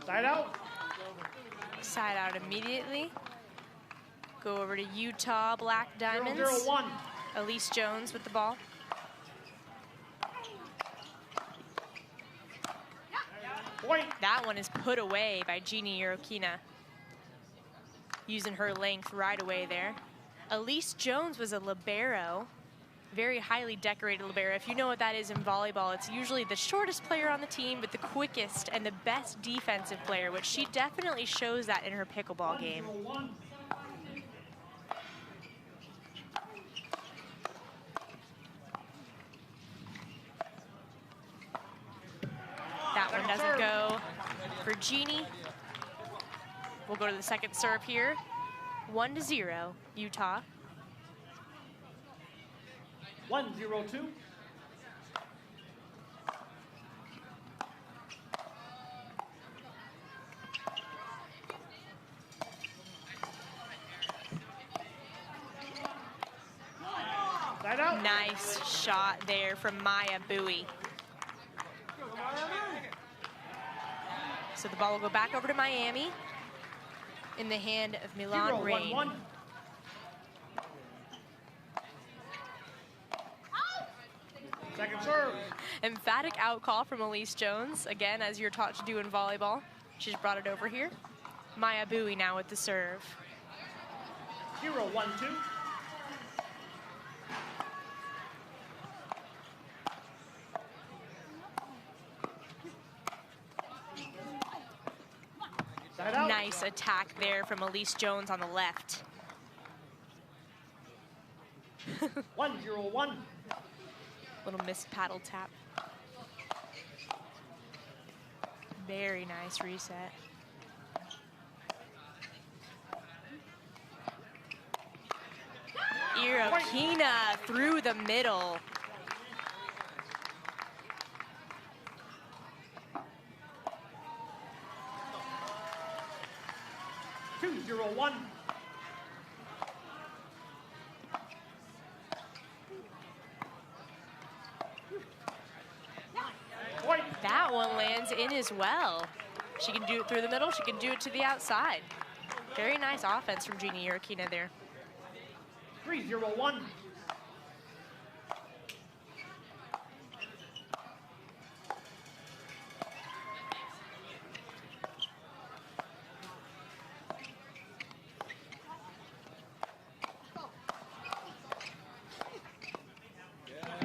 Side out. Side out immediately. Go over to Utah Black Diamonds. 0-0-1. Allyce Jones with the ball. Point. That one is put away by Genie Erokhina. Using her length right away there. Allyce Jones was a libero. Very highly decorated libero. If you know what that is in volleyball, it's usually the shortest player on the team, but the quickest and the best defensive player, which she definitely shows that in her pickleball game. 1-0-1. That one doesn't go for Genie. We'll go to the second serve here. 1-0, Utah. 1-0-2. Side out. Nice shot there from Mya Bui. So the ball will go back over to Miami in the hand of Milan Rane. 0-1-1. Second serve. Emphatic out call from Allyce Jones. Again, as you're taught to do in volleyball. She's brought it over here. Mya Bui now with the serve. 0-1-2. Side out. Nice attack there from Allyce Jones on the left. 1-0-1. Little missed paddle tap. Very nice reset. Erokhina through the middle. Two, 0-1. That one lands in as well. She can do it through the middle. She can do it to the outside. Very nice offense from Genie Erokhina there. 3-0-1.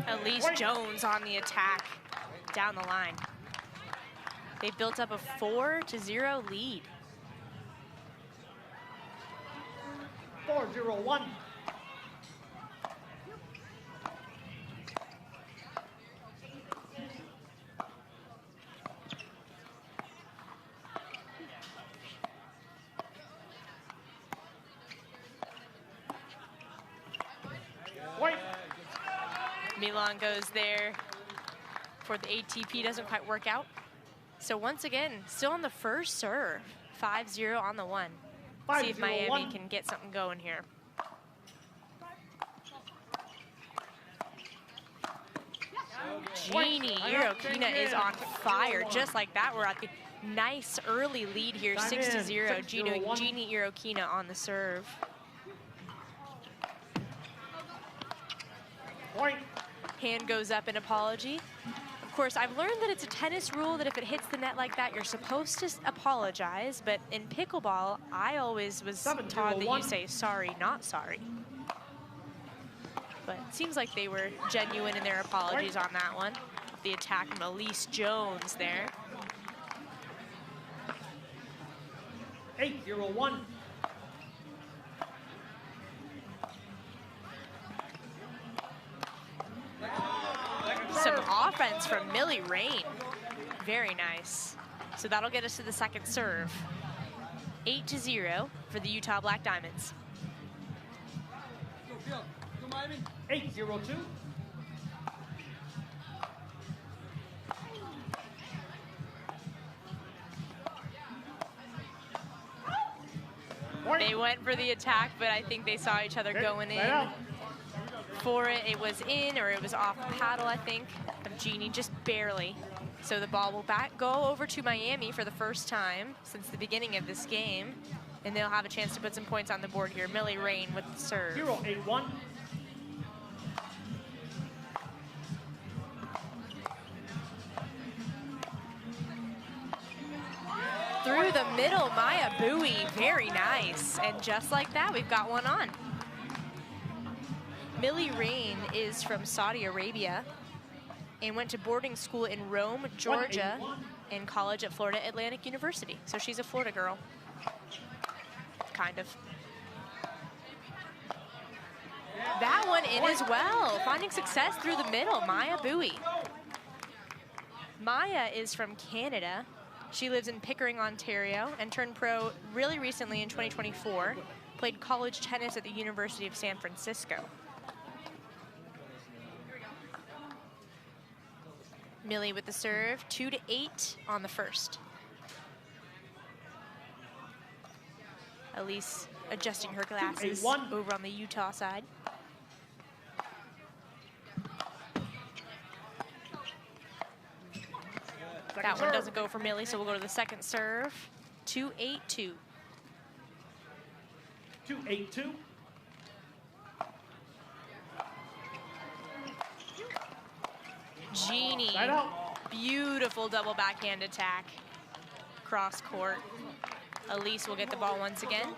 Allyce Jones on the attack down the line. They built up a 4-0 lead. 4-0-1. Milan goes there for the ATP, doesn't quite work out. So once again, still on the first serve, 5-0 on the one. See if Miami can get something going here. Genie Erokhina is on fire, just like that. We're at the nice early lead here, 6-0. Genie Erokhina on the serve. Hand goes up in apology. Of course, I've learned that it's a tennis rule that if it hits the net like that, you're supposed to apologize. But in pickleball, I always was taught that you say sorry, not sorry. But it seems like they were genuine in their apologies on that one. The attack from Allyce Jones there. 8-0-1. Some offense from Milan Rane. Very nice. So that'll get us to the second serve. 8-0 for the Utah Black Diamonds. 8-0-2. They went for the attack, but I think they saw each other going in. For it, it was in, or it was off the paddle, I think, of Genie, just barely. So the ball will go over to Miami for the first time since the beginning of this game, and they'll have a chance to put some points on the board here. Milan Rane with the serve. 0-8-1. Through the middle, Mya Bui, very nice. And just like that, we've got one on. Milan Rane is from Saudi Arabia and went to boarding school in Rome, Georgia, and college at Florida Atlantic University. So she's a Florida girl, kind of. That one in as well, finding success through the middle, Mya Bui. Mya is from Canada. She lives in Pickering, Ontario, and turned pro really recently in 2024. Played college tennis at the University of San Francisco. Millie with the serve, 2-8 on the first. Allyce adjusting her glasses over on the Utah side. That one doesn't go for Millie, so we'll go to the second serve. 2-8-2. 2-8-2. Genie, beautiful double backhand attack. Cross court. Allyce will get the ball once again.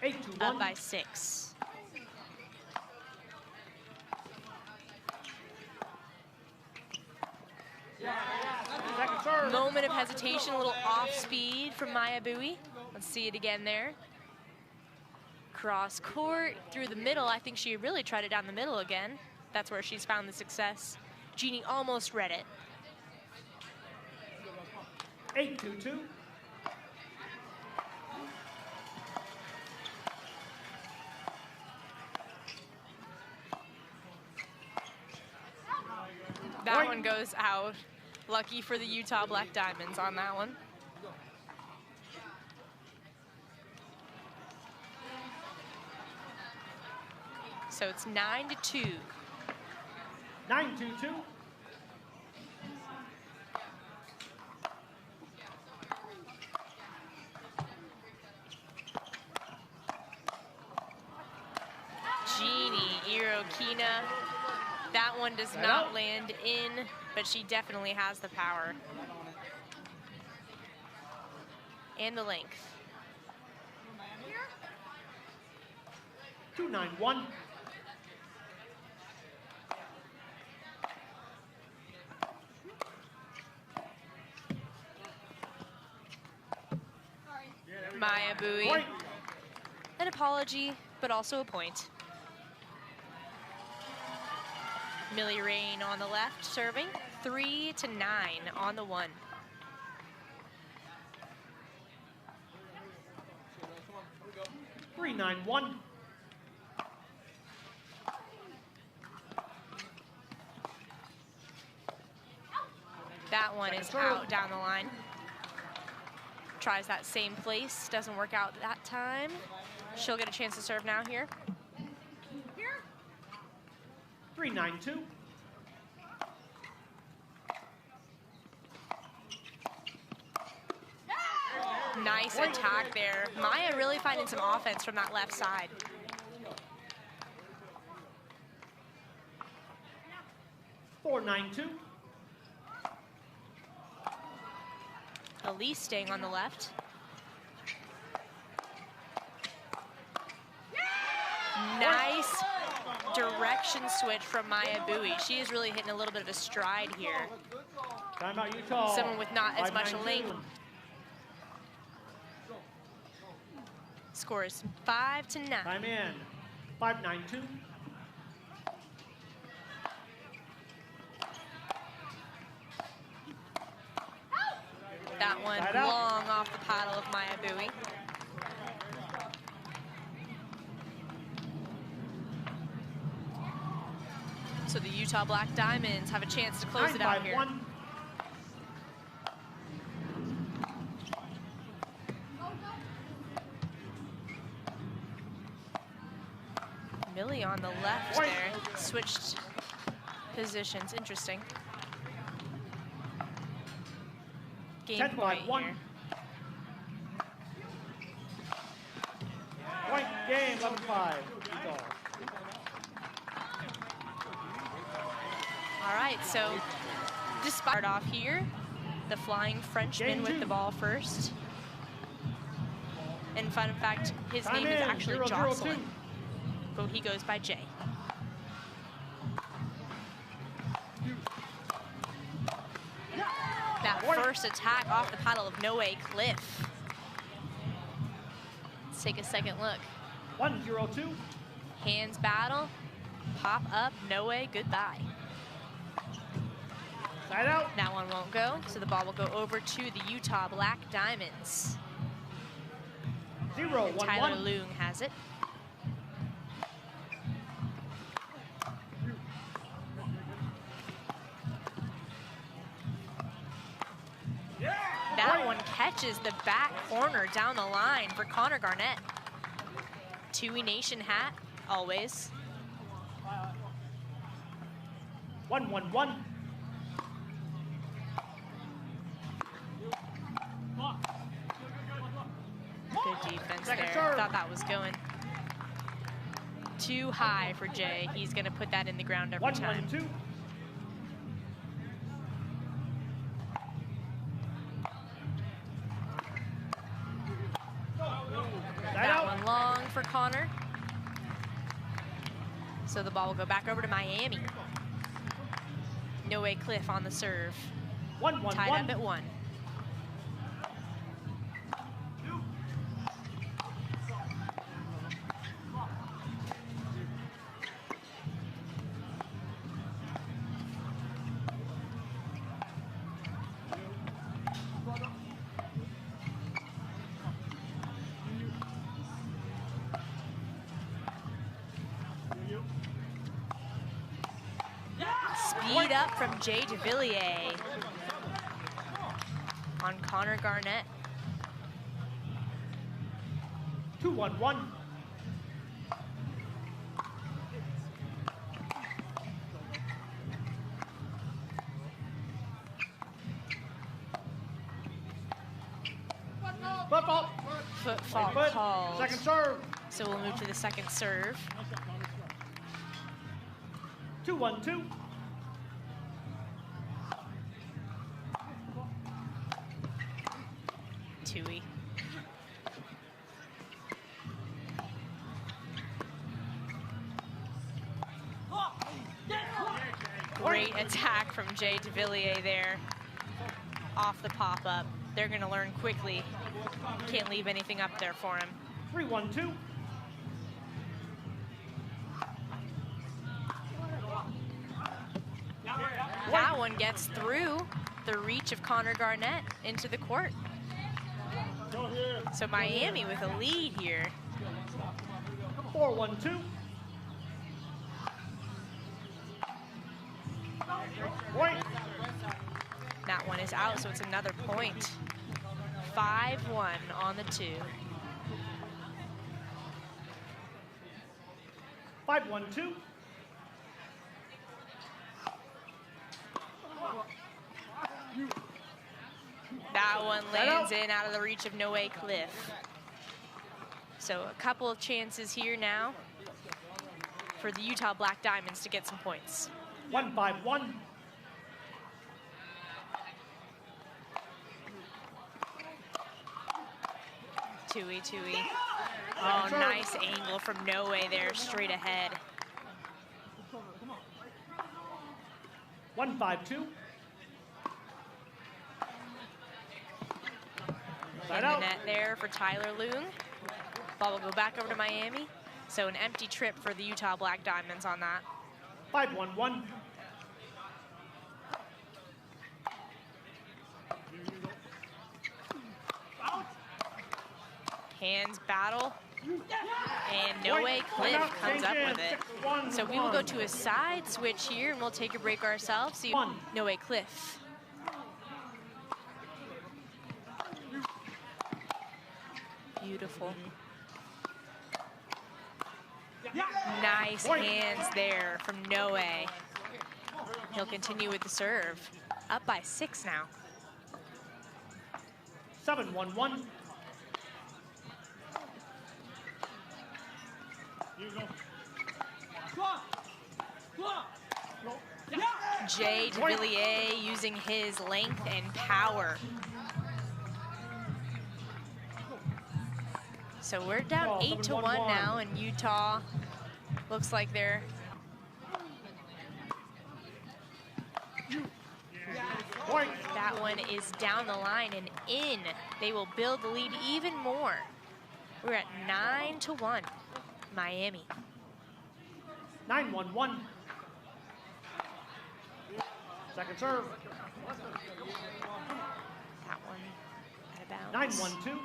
8-1. Up by 6. Moment of hesitation, a little off speed from Mya Bui. Let's see it again there. Cross court through the middle. I think she really tried it down the middle again. That's where she's found the success. Genie almost read it. 8-2-2. That one goes out. Lucky for the Utah Black Diamonds on that one. So it's 9-2. 9-2-2. Genie Erokhina. That one does not land in, but she definitely has the power. And the length. 2-9-1. Mya Bui. An apology, but also a point. Milan Rane on the left, serving 3-9 on the one. Three, 9-1. That one is out down the line. Tries that same place, doesn't work out that time. She'll get a chance to serve now here. 3-9-2. Nice attack there. Mya really finding some offense from that left side. 4-9-2. Allyce staying on the left. Nice direction switch from Mya Bui. She is really hitting a little bit of a stride here. Timeout Utah. Someone with not as much length. Score is 5-9. Time in. 5-9-2. That one long off the paddle of Mya Bui. So the Utah Black Diamonds have a chance to close it out here. 9-5-1. Millie on the left there, switched positions, interesting. game point here. Point game, 11-5. All right, so despite off here, the flying Frenchman with the ball first. And fun fact, his name is actually Jocelyn, but he goes by Jay. That first attack off the paddle of Noe Khlif. Let's take a second look. 1-0-2. Hands battle, pop up, Noe, goodbye. Side out. That one won't go, so the ball will go over to the Utah Black Diamonds. 0-1-1. Tyler Loong has it. That one catches the back corner down the line for Connor Garnett. Tui Nation hat, always. 1-1-1. Good defense there. Thought that was going too high for Jay. He's going to put that in the ground every time. 1-1-2. That one long for Connor. So the ball will go back over to Miami. Noe Khlif on the serve. 1-1-1. Tied up at 1. Speed up from Jay Devilliers on Connor Garnett. 2-1-1. Foot fault called. Second serve. So we'll move to the second serve. 2-1-2. Tui. Great attack from Jay Devilliers there. Off the pop-up. They're going to learn quickly. Can't leave anything up there for him. 3-1-2. That one gets through the reach of Connor Garnett into the court. So Miami with a lead here. 4-1-2. Point. That one is out, so it's another point. 5-1 on the 2. 5-1-2. That one lands in out of the reach of Noe Khlif. So a couple of chances here now for the Utah Black Diamonds to get some points. 1-5-1. Tui. Oh, nice angle from Noe there, straight ahead. 1-5-2. In the net there for Tyler Loong. Ball will go back over to Miami. So an empty trip for the Utah Black Diamonds on that. 5-1-1. Hands battle. And Noe Khlif comes up with it. So we will go to a side switch here and we'll take a break ourselves. So Noe Khlif. Beautiful. Nice hands there from Noe. He'll continue with the serve. Up by 6 now. 7-1-1. Jay Devilliers using his length and power. So we're down 8-1 now, and Utah looks like they're that one is down the line and in. They will build the lead even more. We're at 9-1, Miami. 9-1-1. Second serve. That one out of bounds. 9-1-2.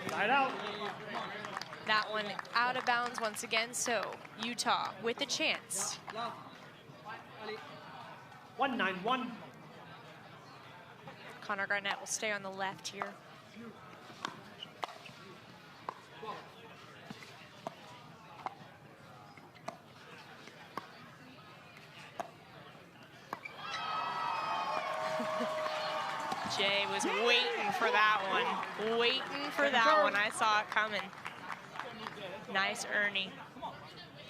Side out. That one out of bounds once again, so Utah with a chance. 1-9-1. Connor Garnett will stay on the left here. Jay was waiting for that one. Waiting for that one. I saw it coming. Nice Ernie.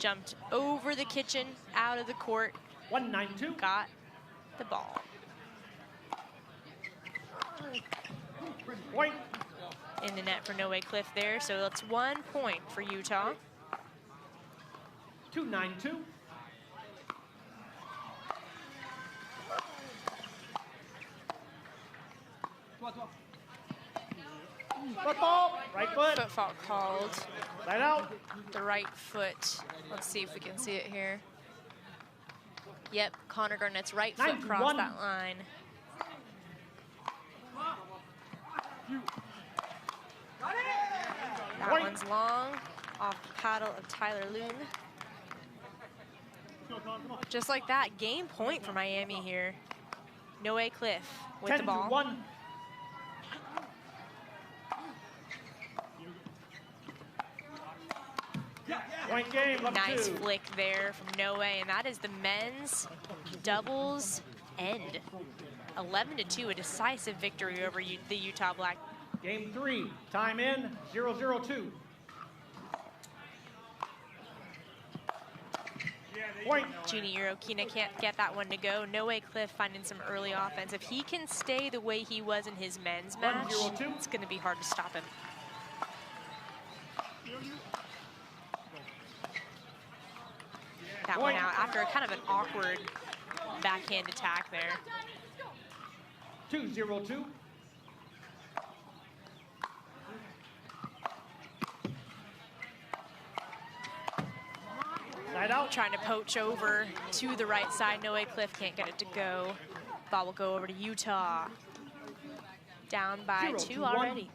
Jumped over the kitchen, out of the court. 1-9-2. Got the ball. Point. In the net for Noe Khlif there, so that's 1 point for Utah. 2-9-2. Football. Right foot. Foot fault called. Side out. The right foot. Let's see if we can see it here. Yep, Connor Garnett's right foot crossed that line. That one's long, off the paddle of Tyler Loong. Just like that, game point for Miami here. Noe Khlif with the ball. 10-1. Point game, Nice flick there from Noe, and that is the men's doubles end. 11-2, a decisive victory over the Utah Black. Game 3, time in, 0-0-2. Point. Genie Erokhina can't get that one to go. Noe Khlif finding some early offense. If he can stay the way he was in his men's match, it's going to be hard to stop him. That one out after kind of an awkward backhand attack there. 2-0-2. Side out. Trying to poach over to the right side. Noe Khlif can't get it to go. Ball will go over to Utah. Down by 2 already.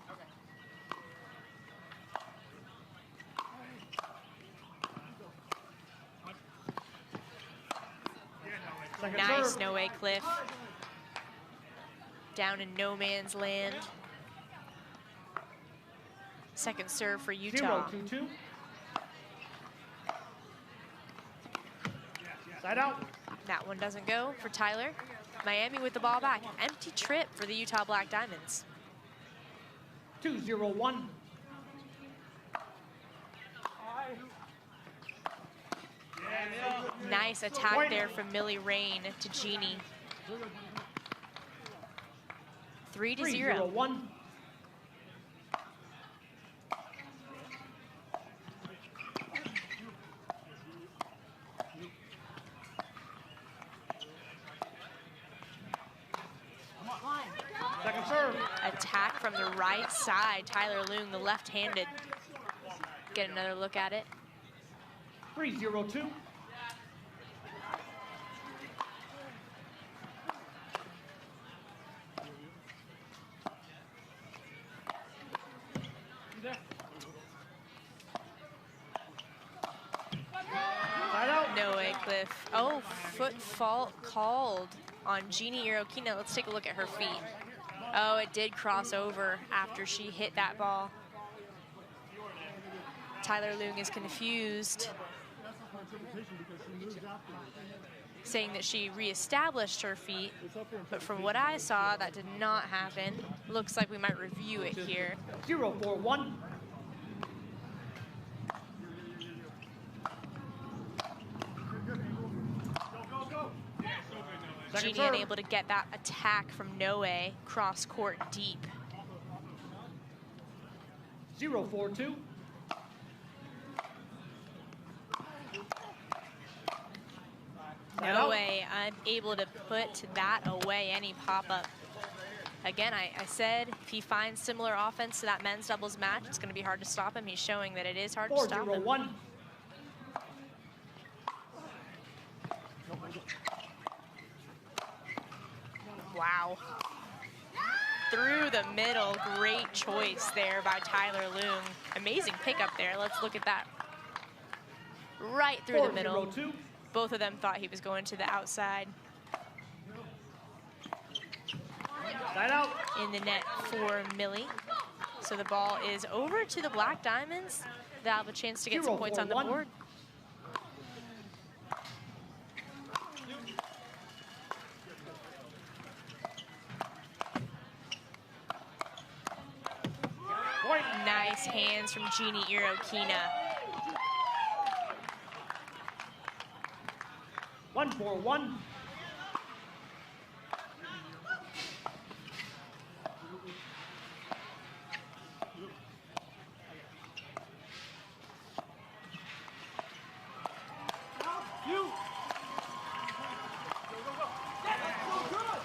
Nice, Noe Khlif. Down in no man's land. Second serve for Utah. 0-2-2. Side out. That one doesn't go for Tyler. Miami with the ball back. Empty trip for the Utah Black Diamonds. 2-0-1. Nice attack there from Milan Rane to Genie. 3-0. 3-0-1. Second serve. Attack from the right side. Tyler Loong, the left-handed. Get another look at it. 3-0-2. Noe Khlif. Oh, foot fault called on Genie Erokhina. Let's take a look at her feet. Oh, it did cross over after she hit that ball. Tyler Loong is confused. saying that she reestablished her feet, but from what I saw, that did not happen. Looks like we might review it here. 0-4-1. Genie unable to get that attack from Noe cross court deep. 0-4-2. Noe unable to put that away, any pop-up. Again, I said if he finds similar offense to that men's doubles match, it's going to be hard to stop him. He's showing that it is hard to stop him. 4-0-1. Wow. Through the middle, great choice there by Tyler Loong. Amazing pickup there. Let's look at that. Right through the middle. 4-0-2. Both of them thought he was going to the outside. Side out. In the net for Millie. So the ball is over to the Black Diamonds. They'll have a chance to get some points on the 0-4-1. board. Point. Nice hands from Genie Erokhina. 1-4-1.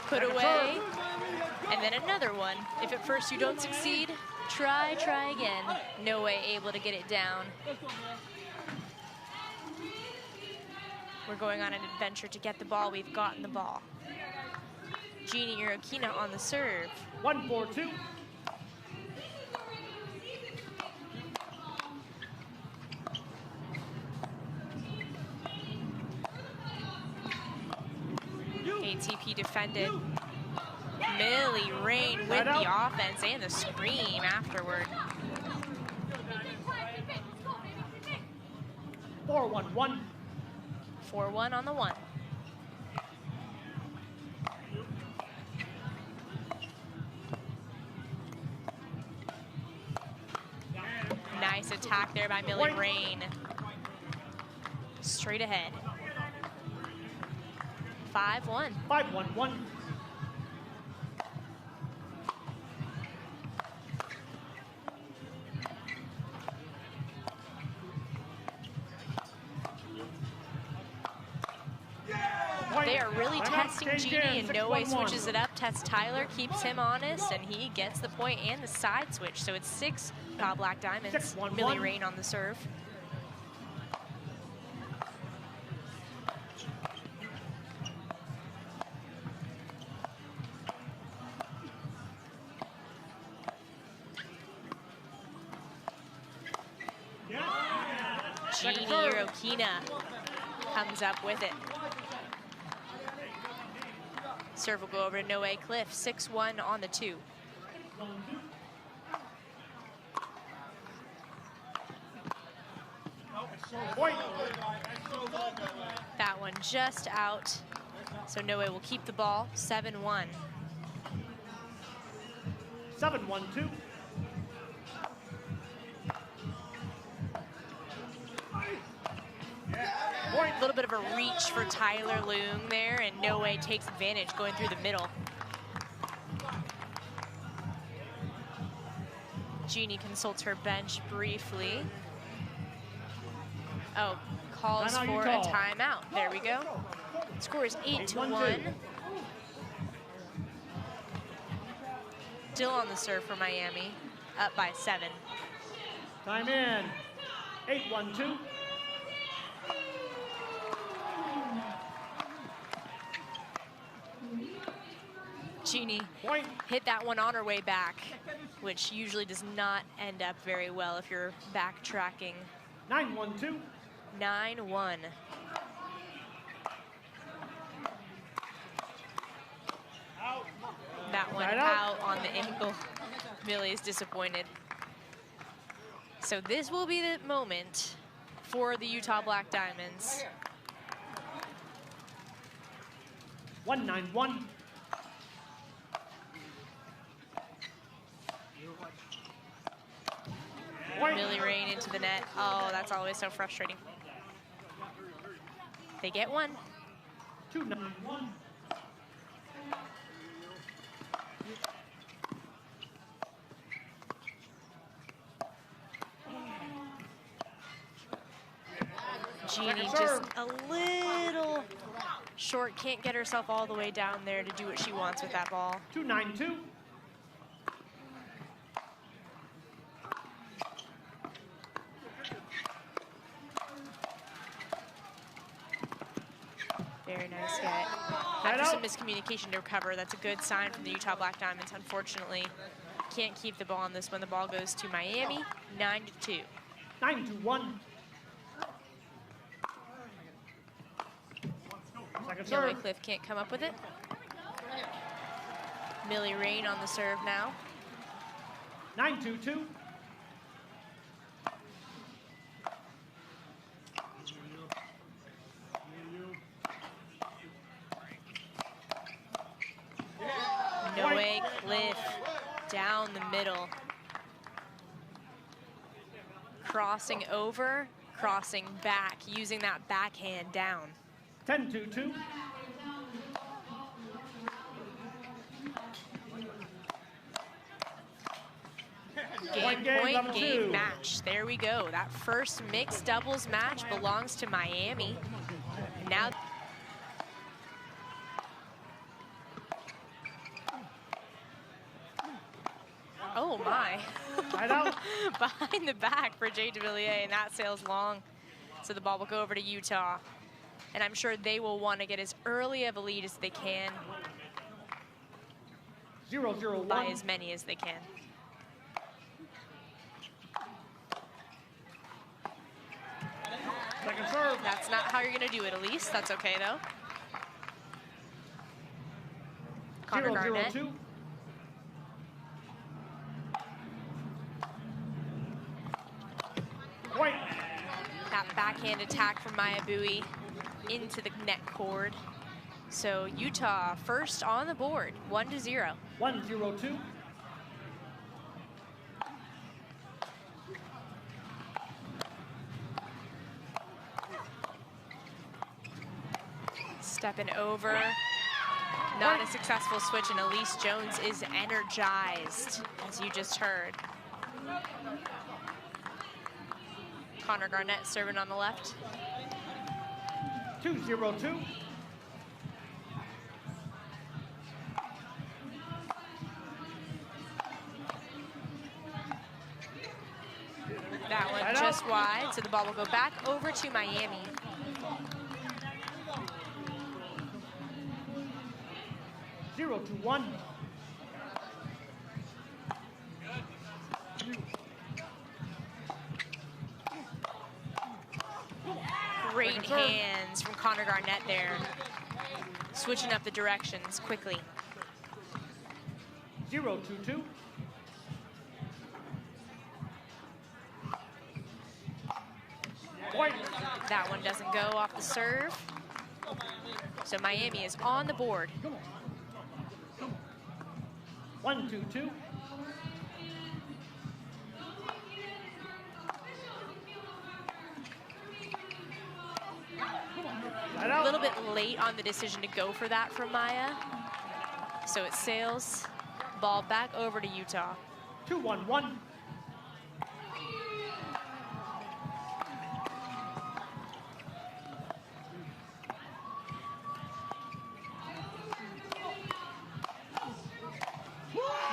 Put away, and then another one. If at first you don't succeed, try again. Noe able to get it down. We're going on an adventure to get the ball. We've gotten the ball. Genie Erokhina on the serve. 1-4-2. ATP defended. Milan Rane with the offense and the scream afterward. 4-1-1. 4-1 on the one. Nice attack there by Milan Rane. Straight ahead. 5-1. 5-1-1. They are really testing Genie, and Noe switches it up, tests Tyler, keeps him honest, and he gets the point and the side switch. So it's 6 Black Diamonds. Milan Rane on the serve. Genie Erokhina comes up with it. Serve will go over to Noe Khlif, 6-1 on the 2. That one just out. So Noe will keep the ball, 7-1. 7-1-2. A little bit of a reach for Tyler Loong there, and Noe takes advantage going through the middle. Genie consults her bench briefly. Oh, calls for a timeout. There we go. Score is 8-1. Still on the serve for Miami, up by 7. Time in. 8-1-2. Genie hit that one on her way back, which usually does not end up very well if you're backtracking. 9-1-2. 9-1. That one out on the ankle. Millie is disappointed. So this will be the moment for the Utah Black Diamonds. 191. Milan Rane into the net. Oh, that's always so frustrating. They get one. 291. Genie just a little short, can't get herself all the way down there to do what she wants with that ball. 292. Very nice hit. After some miscommunication to recover, that's a good sign from the Utah Black Diamonds. Unfortunately, can't keep the ball on this one. The ball goes to Miami, 9-2. 921. Second Noe serve. Khlif can't come up with it. Milan Rane on the serve now. 922. Noe Khlif down the middle. Crossing over, crossing back, using that backhand down. 1022. Game game, point, level game 2. match. There we go. That first mixed doubles match belongs to Miami. Now, oh my. Right out. Behind the back for Jay Devilliers, and that sails long. So the ball will go over to Utah. And I'm sure they will want to get as early of a lead as they can, 001. by as many as they can. Second serve. That's not how you're going to do it, Allyce. That's okay, though. Connor Garnett. 002. Point. That backhand attack from Mya Bui into the net cord. So Utah first on the board, 1-0. 102. Stepping over. Not a successful switch, and Allyce Jones is energized, as you just heard. Connor Garnett serving on the left. 202. That one just wide, so the ball will go back over to Miami. Zero to 1. Great hands from Connor Garnett there. Switching up the directions quickly. 022. Point. That one doesn't go off the serve. So Miami is on the board. 122. A little bit late on the decision to go for that from Mya. So it sails, ball back over to Utah. 2-1-1.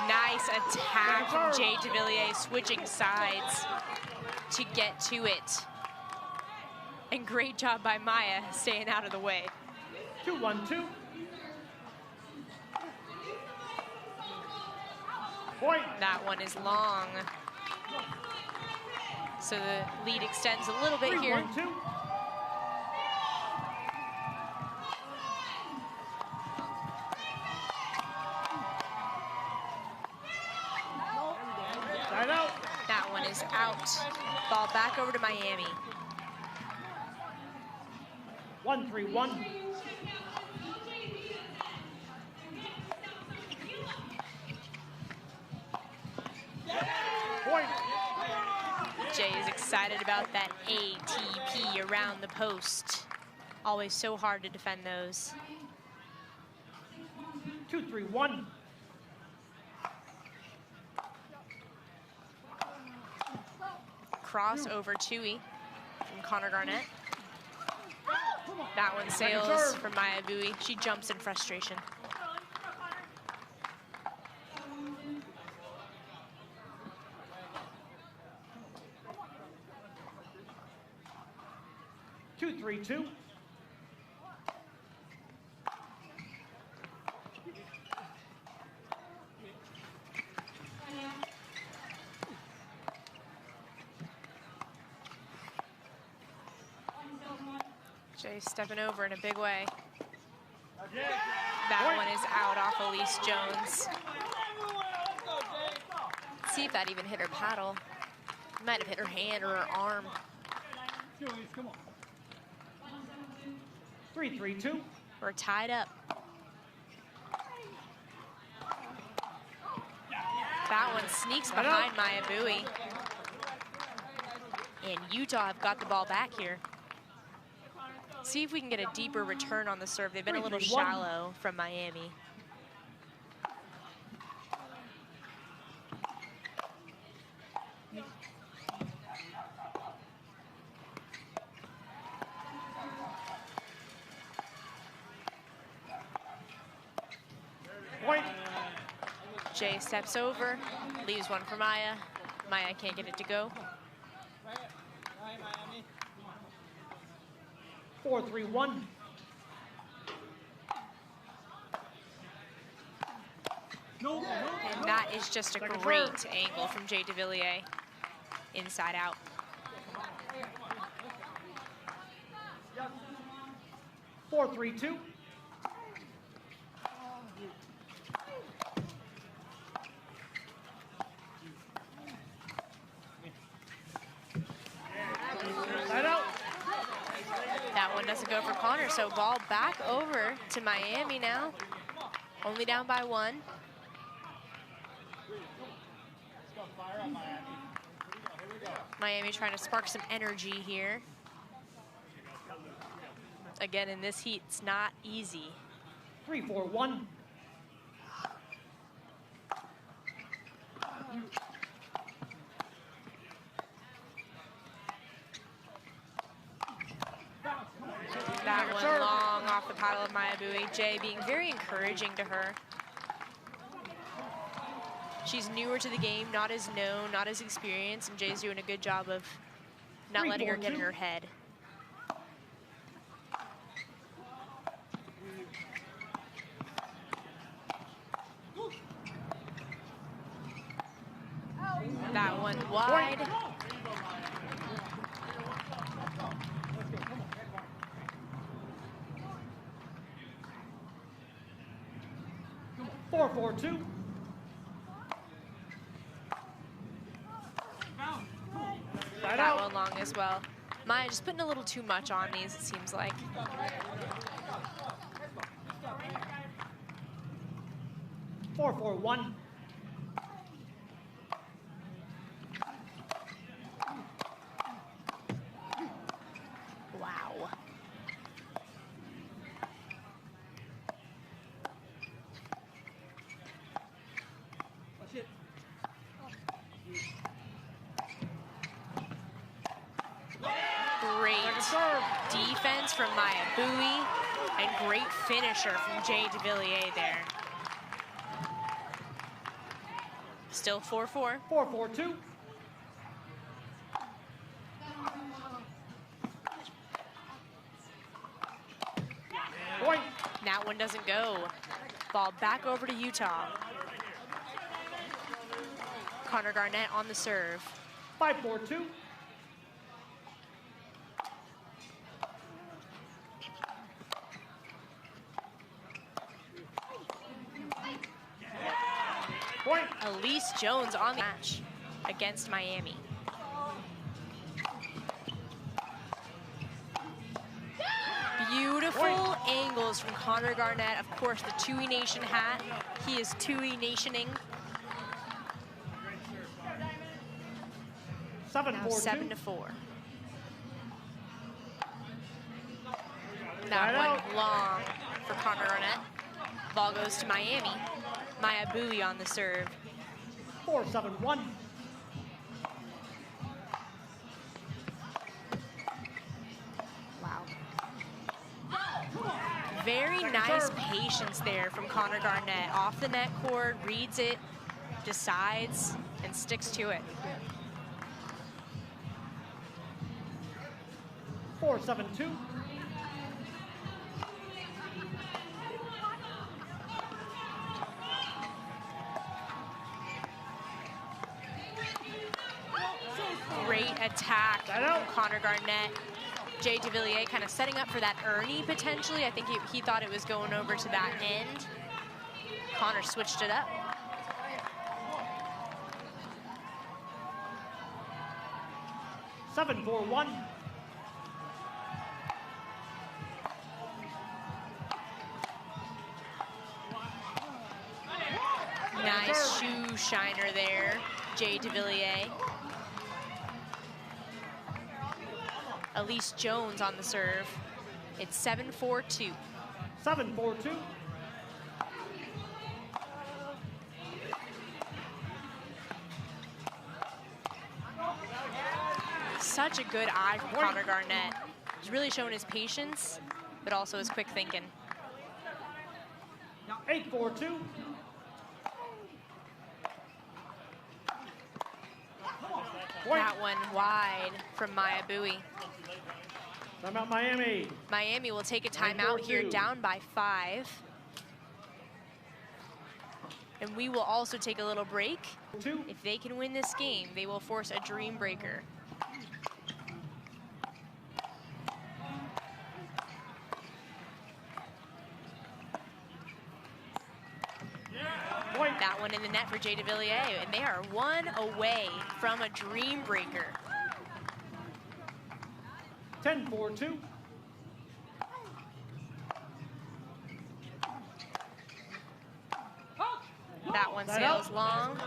Nice attack from Jay Devilliers, switching sides to get to it. And great job by Mya staying out of the way. 2-1-2. Point. That one is long. So the lead extends a little bit here. 3-1-2. Side out. That one is out. Ball back over to Miami. 1-3-1. excited about that ATP around the post. Always so hard to defend those. 2-3-1. Cross over Tui from Connor Garnett. That one sails from Mya Bui. She jumps in frustration. Two, 3-2. Jay stepping over in a big way. That one is out off Allyce Jones. See if that even hit her paddle. Might have hit her hand or her arm. 3-3-2. We're tied up. That one sneaks behind Mya Bui. And Utah have got the ball back here. See if we can get a deeper return on the serve. They've been a little shallow from Miami. Point. Jay steps over, leaves one for Mya. Mya can't get it to go. 4-3-1. And that is just a great angle from Jay Devilliers. Inside out. Four, 3-2. That one doesn't go for Connor, so ball back over to Miami now. Only down by one. Miami trying to spark some energy here. Again, in this heat, it's not easy. 3-4-1. That one long off the paddle of Mya Bui. Jay being very encouraging to her. She's newer to the game, not as known, not as experienced, and Jay's doing a good job of not letting her get in her head. That one wide. Four, 4-2. That one long as well. Mya just putting a little too much on these, it seems like. 4-4-1. Wow. Great defense from Mya Bui and great finisher from Jay Devilliers there. Still 4-4. 4-4-2. Point. That one doesn't go. Ball back over to Utah. Connor Garnett on the serve. 5-4-2. Point. Allyce Jones on the match against Miami. Beautiful angles from Connor Garnett. Of course, the Tui Nation hat. He is Tui Nationing. Now 7 to 4. That one long for Connor Garnett. Ball goes to Miami. Mya Bui on the serve. 4-7-1. Wow. Very nice patience there from Connor Garnett. Off the net cord, reads it, decides, and sticks to it. 4-7-2. Great attack from Connor Garnett. Jay Devilliers kind of setting up for that Ernie potentially. I think he thought it was going over to that end. Connor switched it up. Seven, 4-1. Nice shoe shiner there, Jay Devilliers. Allyce Jones on the serve. It's 7-4-2. 7-4-2. Such a good eye from Connor Garnett. He's really showing his patience, but also his quick thinking. 8-4-2. That one wide from Mya Bui. Timeout Miami. Miami will take a timeout here, down by 5. And we will also take a little break. If they can win this game, they will force a Dreambreaker. That one in the net for Jay Devilliers, and they are 1 away from a Dreambreaker. 10-4-2. That one sails long,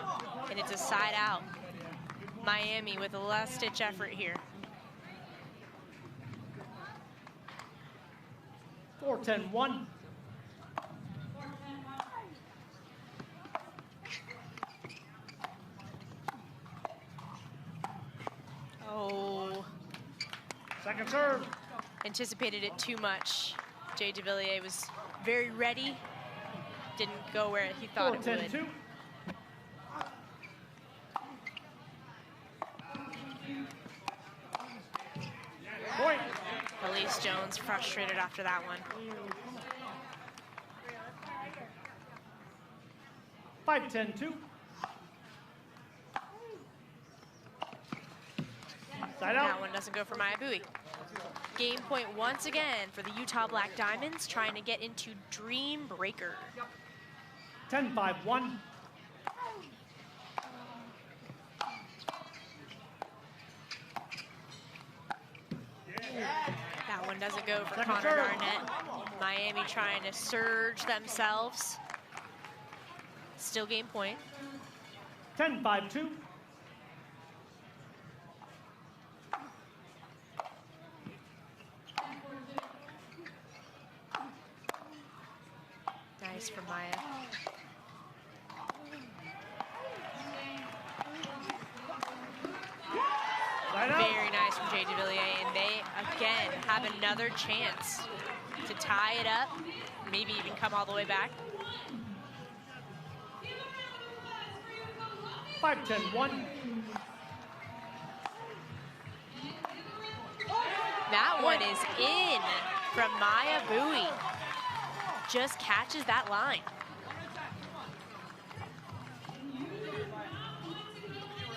and it's a side out. Miami with a last-ditch effort here. 4-10-1. Oh. Second serve. Anticipated it too much. Jay Devilliers was very ready. Didn't go where he thought it would. 4-10-2. Point. Allyce Jones frustrated after that one. 5-10-2. That one doesn't go for Mya Bui. Game point once again for the Utah Black Diamonds, trying to get into Dreambreaker. 10-5-1. That one doesn't go for Connor Garnett. Miami trying to surge themselves. Still game point. 10-5-2. Nice from Mya. Very nice from Jay Devilliers, and they again have another chance to tie it up, maybe even come all the way back. 5-10-1. That one is in from Mya Bui. Just catches that line.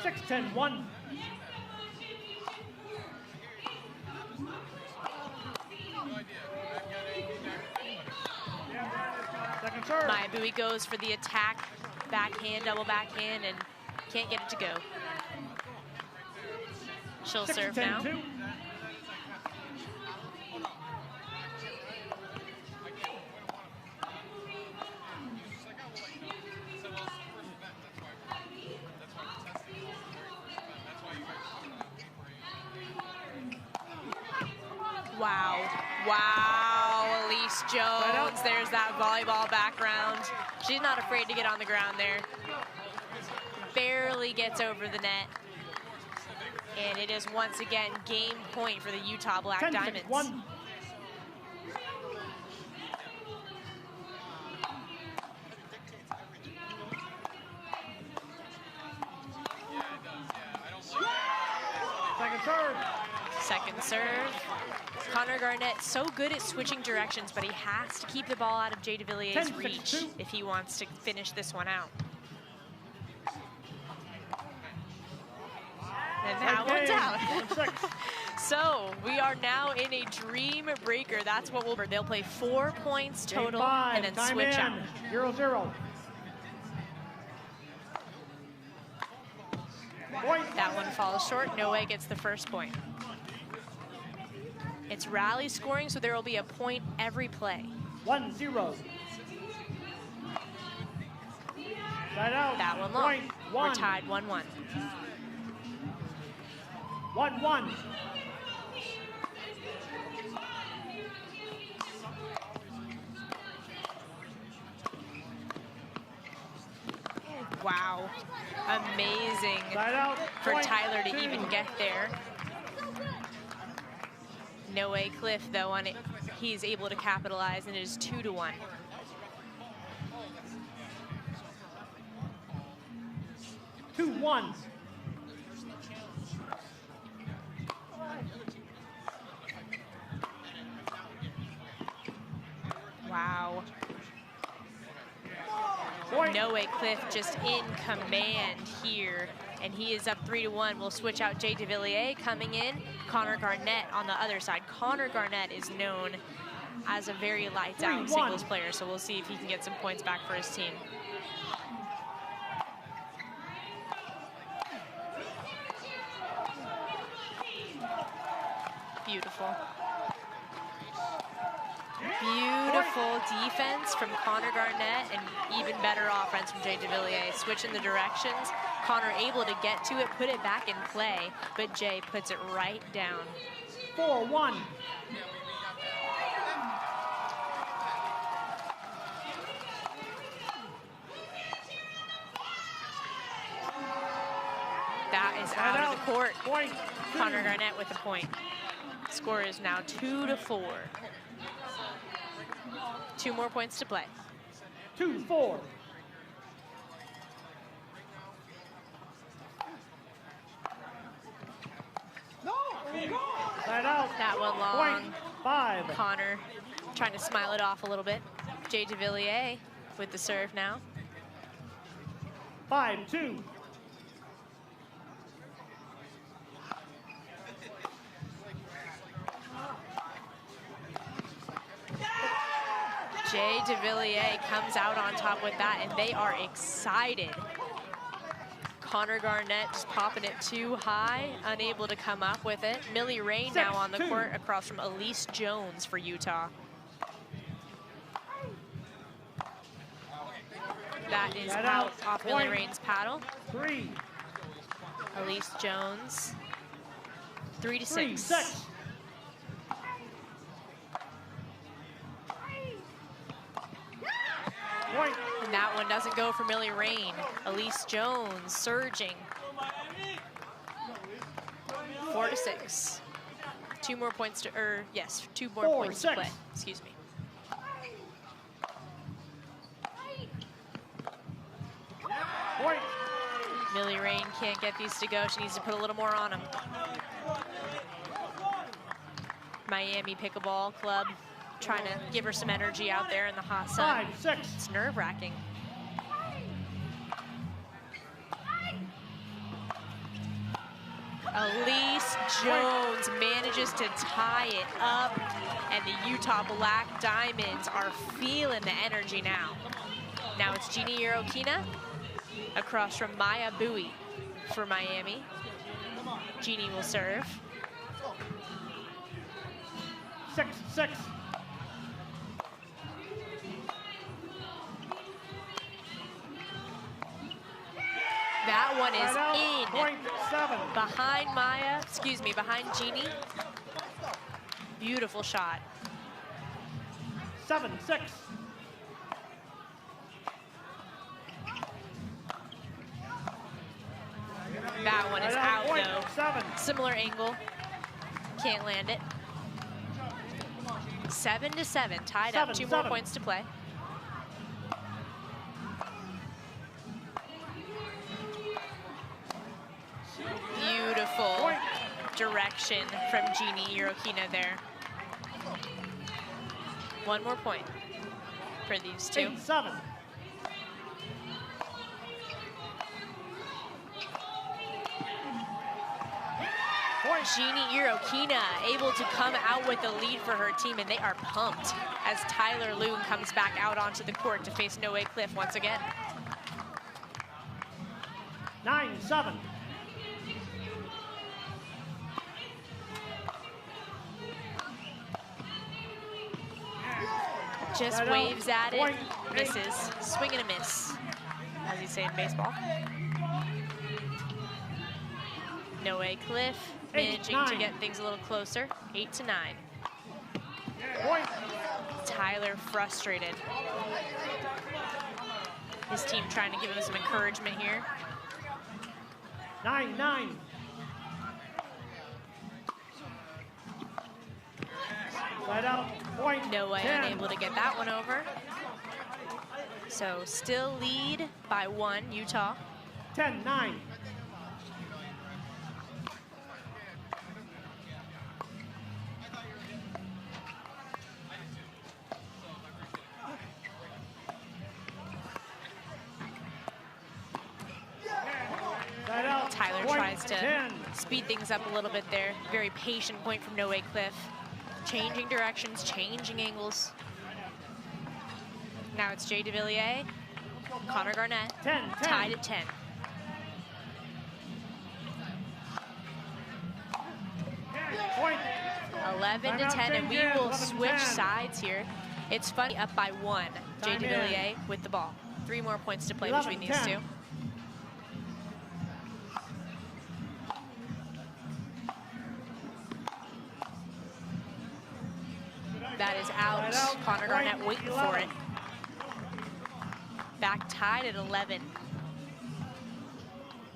6-10-1. Second serve. Mya Bui goes for the attack, backhand, double backhand, and can't get it to go. She'll serve now. 6-10-2. Wow. Wow, Allyce Jones. There's that volleyball background. She's not afraid to get on the ground there. Barely gets over the net. And it is once again game point for the Utah Black Diamonds. 10-6-1. Second serve. Second serve. Connor Garnett, so good at switching directions, but he has to keep the ball out of Jay Devilliers' 10-6-2. reach if he wants to finish this one out. And that one's out. So we are now in a Dreambreaker. That's what they'll play 4 points total and then switch out. 0-0. That one falls short. Noe gets the first point. It's rally scoring, so there will be a point every play. 1-0. Side out. That one long. We're tied 1-1. 1-1. Wow. Amazing Side out. for Point Tyler to 2. even get there. Noe Khlif, though, on it, he's able to capitalize, and it is 2-1. Two ones. Wow. Point. Noe Khlif just in command here, and he is up 3-1. We'll switch out Jay Devilliers coming in. Connor Garnett on the other side. Connor Garnett is known as a very lights out 3-1. singles player, so we'll see if he can get some points back for his team. Beautiful. Beautiful defense from Connor Garnett and even better offense from Jay Devilliers. Switching the directions. Connor able to get to it, put it back in play, but Jay puts it right down. 4-1. That is out of the court. Point. Connor Garnett with the point. Score is now 2-4. 2 more points to play. 2-4. Side out. That one long. Point 5. Connor trying to smile it off a little bit. Jay Devilliers with the serve now. 5-2. Jay Devilliers comes out on top with that, and they are excited. Connor Garnett just popping it too high, unable to come up with it. Milan Rane now on the court across from Allyce Jones for Utah. That is out off Milan Rane's paddle. 3. Allyce Jones, 3-6. 3-6. Point. And that one doesn't go for Milan Rane. Allyce Jones surging. 4-6. 2 more points to, yes, 2 more points to play. Excuse me. Point. Milan Rane can't get these to go. She needs to put a little more on them. Miami Pickleball Club trying to give her some energy out there in the hot sun. 5-6. It's nerve-wracking. Allyce Jones manages to tie it up, and the Utah Black Diamonds are feeling the energy now. Now it's Genie Erokhina across from Mya Bui for Miami. Genie will serve. 6-6. That one is in. Point 7. Behind behind Genie. Beautiful shot. 7-6. That one is out Point, though. 7. Similar angle. Can't land it. 7-7, tied up. 2 more points to play. Beautiful Point. direction from Genie Erokhina there. 1 more point for these two. 8-7. Point. Genie Erokhina able to come out with the lead for her team, and they are pumped as Tyler Loong comes back out onto the court to face Noe Khlif once again. 9-7. Just Right waves out. at it, Point. misses. Swing and a miss, as you say in baseball. Noe Khlif managing to 8-9. get things a little closer, 8-9. Point. Tyler frustrated. His team trying to give him some encouragement here. 9-9. Right out. Point. Noe 10. unable to get that one over. So still lead by 1, Utah. 10-9. Right out. Tyler Point. tries to 10. speed things up a little bit there. Very patient point from Noe Khlif. Changing directions, changing angles. Now it's Jay Devilliers, Connor Garnett, 10. tied at 10. Point. 11-10, and we will 11-10. switch sides here. It's funny, up by 1. Jay Time in. Devilliers with the ball. 3 more points to play between these 11-10. two. That is out. Right out. Connor Garnett Point. waiting 11. for it. Back tied at 11.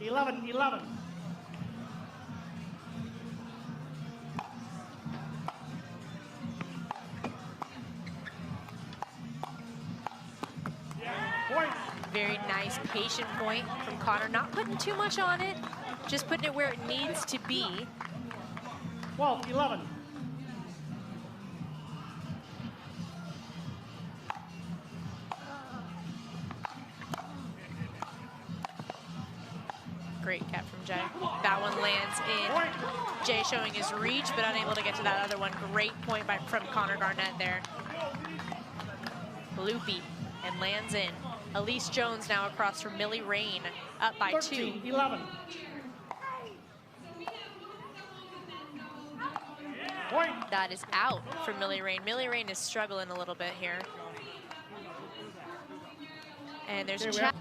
11-11. Point. Very nice patient point from Connor. Not putting too much on it, just putting it where it needs to be. 12-11. Great catch from Jay. That one lands in. Jay showing his reach, but unable to get to that other one. Great point from Connor Garnett there. Loopy, and lands in. Allyce Jones now across from Milan Rane, up by 2. 13-11. Point. That is out for Milan Rane. Milan Rane is struggling a little bit here. And there's a Here we chat.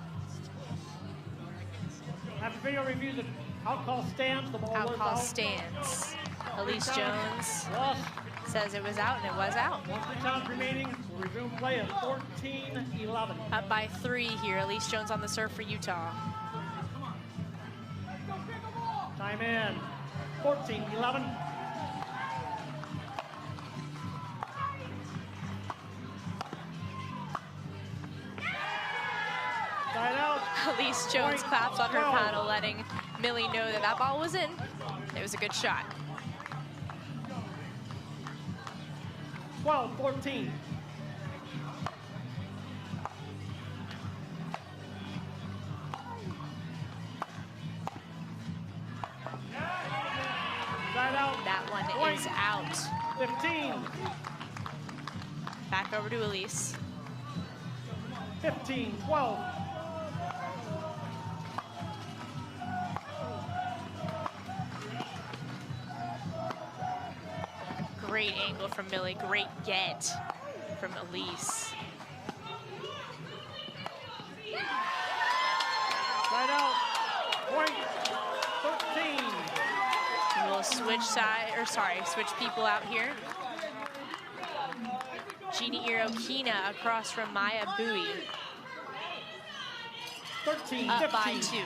After video review, the outcall stands. The ball was Outcall out. stands. Allyce Jones Lost. says it was out, and it was out. 1 times remaining. We'll resume play at 14-11. Up by 3 here. Allyce Jones on the serve for Utah. Time in. 14-11. Side out. Allyce Jones Point. claps on her 12. paddle, letting Millie know that that ball was in. It was a good shot. 12-14. Side out. That one Point. is out. 15. Back over to Allyce. 15-12. Great angle from Millie. Great get from Allyce. Side out. Point. 13. And we'll switch side, or sorry, switch people out here. Genie Erokhina across from Mya Bui. 13, Up 15. by 2.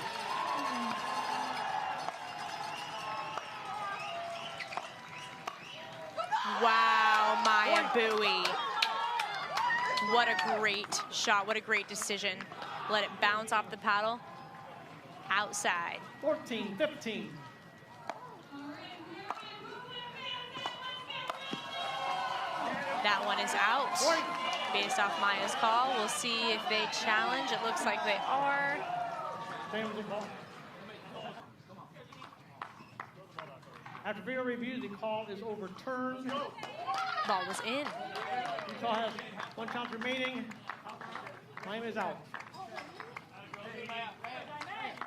Wow, Mya Bui. What a great shot, what a great decision. Let it bounce off the paddle, outside. 14, 15. That one is out. Based off Maya's call, we'll see if they challenge. It looks like they are. After video review, the call is overturned. Ball was in. Utah has 1 count remaining. Time is out.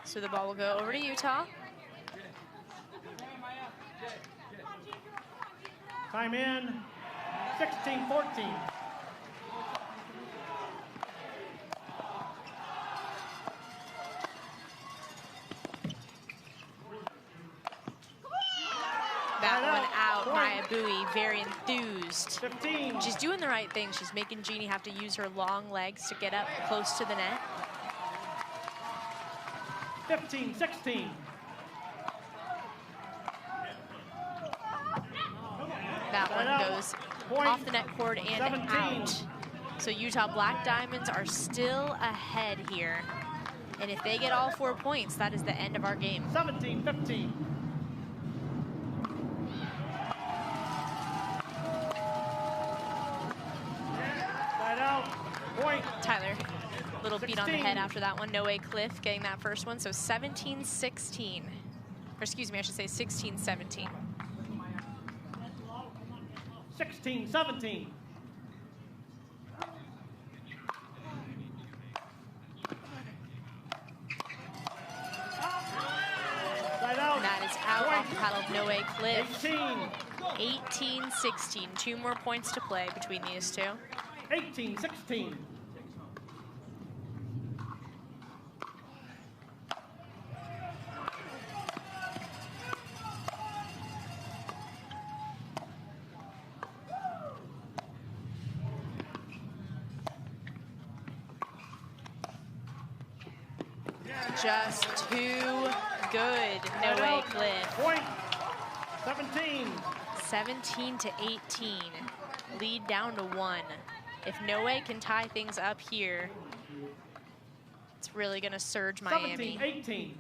So the ball will go over to Utah. Time in, 16-14. That one out. Mya Bui, very enthused. 15. She's doing the right thing. She's making Genie have to use her long legs to get up close to the net. 15, 16. That one goes off the net cord and 17. out. So Utah Black Diamonds are still ahead here. And if they get all 4 points, that is the end of our game. 17, 15. Side out. Point. Tyler, little beat on the 16. head after that one. Noe Khlif getting that first one. So 17-16. Or excuse me, I should say 16-17. 16, 17. Side out. And that is out off the paddle of Noe Khlif. 18. 18-16. 2 more points to play between these two. 18, 16. Just too good, Noe Khlif. Point. 17. 17-18. Lead down to 1. If Noe can tie things up here, it's really going to surge Miami. 17, 18.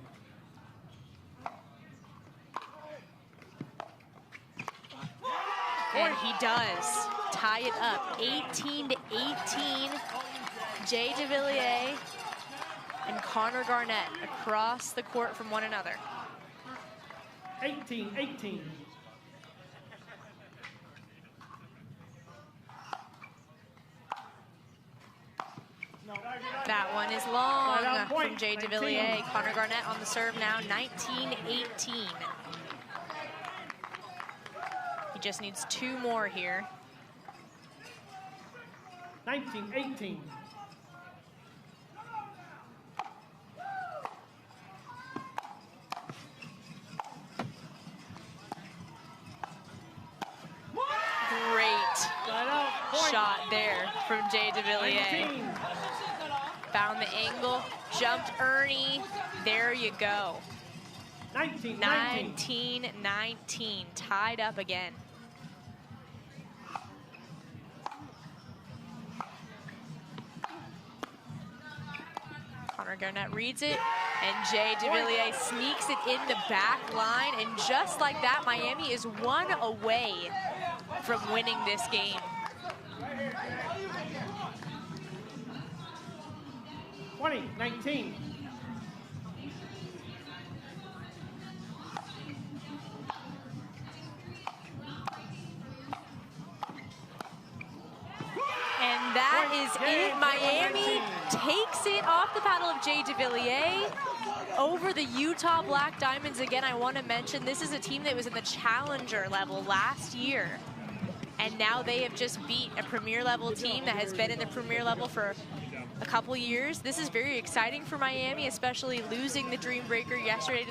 And he does tie it up. 18-18. Jay Devilliers and Connor Garnett across the court from one another. 18, 18. That one is long Point. from Jay 19. Devilliers. Connor Garnett on the serve now, 19-18. He just needs 2 more here. 19, 18. Shot there from Jay Devilliers. 19. Found the angle, jumped Ernie. There you go. 19, 19, tied up again. Connor Garnett reads it, and Jay Devilliers sneaks it in the back line, and just like that, Miami is 1 away from winning this game. 20, 19. And that is it. Miami takes it off the paddle of Jay Devilliers over the Utah Black Diamonds. Again, I want to mention this is a team that was in the challenger level last year. And now they have just beat a premier level team that has been in the premier level for a couple years. This is very exciting for Miami, especially losing the Dreambreaker yesterday to the